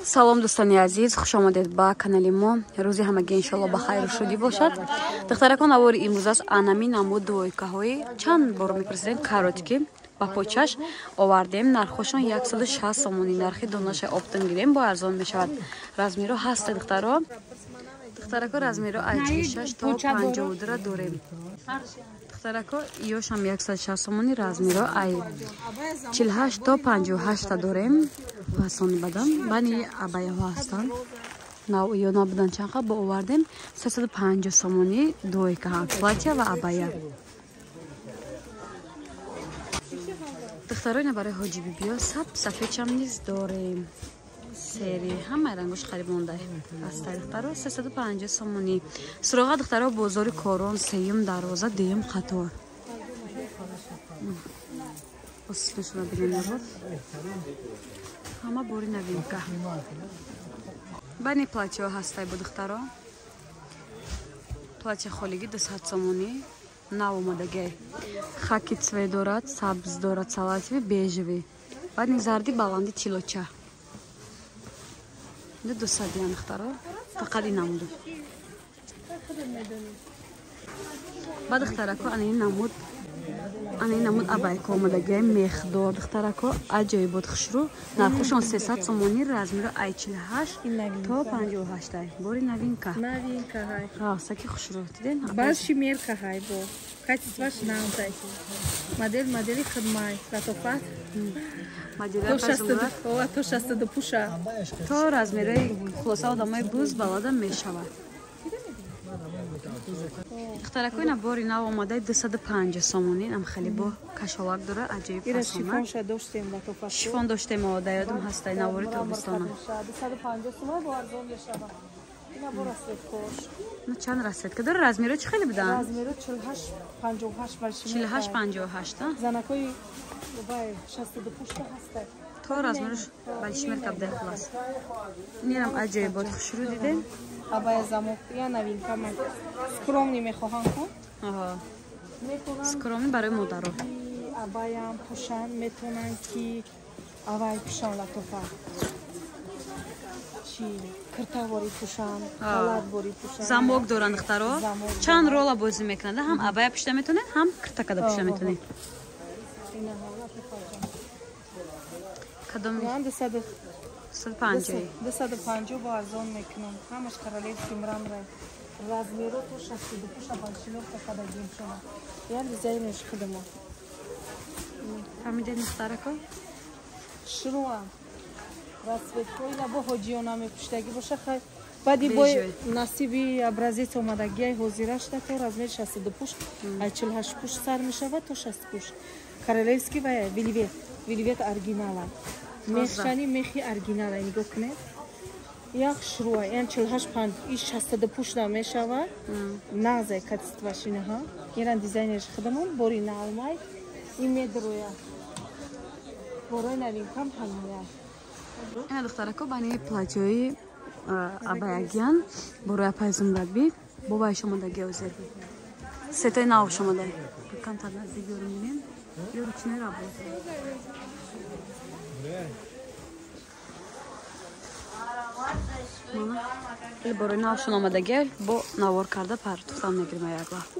салом дӯстони азиз, хуш омадед ба канали мо. рӯзи ҳамагӣ иншоалло ба хайру шудӣ бошад. духтаракон, аввори имрӯз аст анами намуд двойкаҳои чанд бор мепурсидем каротики ба почаш овардем. нархошон 160 сомонӣ. нархи донаша оптон гирем бо арзон мешавад. размиро ҳаст духтаро. духтарако размиро I46 то 52 дорем. духтарако ёшам 160 сомонӣ, размиро I48 то 58 дорем. фасони бадан бани абаяҳо ҳастанд. ё набудан чанқа бо овардем 350 сомонӣ двойка платья ва абая. духтарои барои ҳоҷи бибиё сафедчам низ дорем. сери ҳамаи рангош хариб монда аста духтаро 350 сомонӣ. суроға духтаро бозори корон сеюм дарвоза деюм қатор. осишнашона биненабод ҳама бори новинка. бани платьё ҳастай бо духтаро. платья холигӣ 200 сомонӣ. нав омадагӣ хаки цвет дорад, сабз дорад, салативи, бежеви. бани зарди баланди тилоча 200 ян духтаро. фақат ин намуду. ба духтарако анин намуд абайка омадагӣ мехдор духтарако аҷоибот хушрӯ. нархошон 300 сомонӣ. размиро I48 то 58. бори новинка. саки хушрӯ диден. Большой мерка хай бо. Качество шнантай. Модели хидмай. Латофат. То 60 до пуша. то размирои хулоса одамои буз балада мешавад. духтаракои набори нав омадаи 250 сомонӣ. ам хеле бо кашовак дора аҷоиб фасонад. шифон доштем ода ёдам ҳастай навори тобистона. 250 сомон бо арзон мешавад. ина бо расветкош. ну чанд расветка дора? размиро чӣ хеле будан? размиро 48 барши 48 а? занакои бай 60 до пушта ҳастай. то размирош балишмер кабда хулас. инам аҷоибот хушрӯ дидем. абая замок я новинка ман. скромни мехоҳам ку? аҳо. скромни барои модаро. абаям пушан метонанд ки авай пушан латофа. чи киртавори пушан, халат бори пушан. замок доранд духтаро. чанд рола бозӣ мекунанд. ҳам абая пушта метонед, ҳам киртакада пушта метонед. ина ҳола пешаҷа. кадом? 250 бо арзон мекунам. ҳамаш королевский мрамра. размиро то 60 балшиловка када гимшона. я дизайнеш худмо. фаҳмидед духтарако? шуруам. расветкои на бо ҳоҷиёна мепуштаги боша хай. баъди бо насиби образец омадагиай ҳозира шуда то размери 60 пуш, ай 48 пуш сар мешавад то 60 пуш. королевский ва велвет оригинала. мехшани мехи оригинала нигоҳ кунед. як шуруа ян 48 иш 60 пуш да мешавад. назай качество шинаҳа. иран дизайнерш худамон бори налмай ин медроя. борои новинкам ҳамая. ина духтарако бани платьёи абаягиян борои апайзумрадби бобаи шомадаги озер. сетои нав шомадай. камтар наздик ёрум бинем. ё ручной работа. борои навшон омадагӣ бо навор карда партуфтан мегирма як вақт.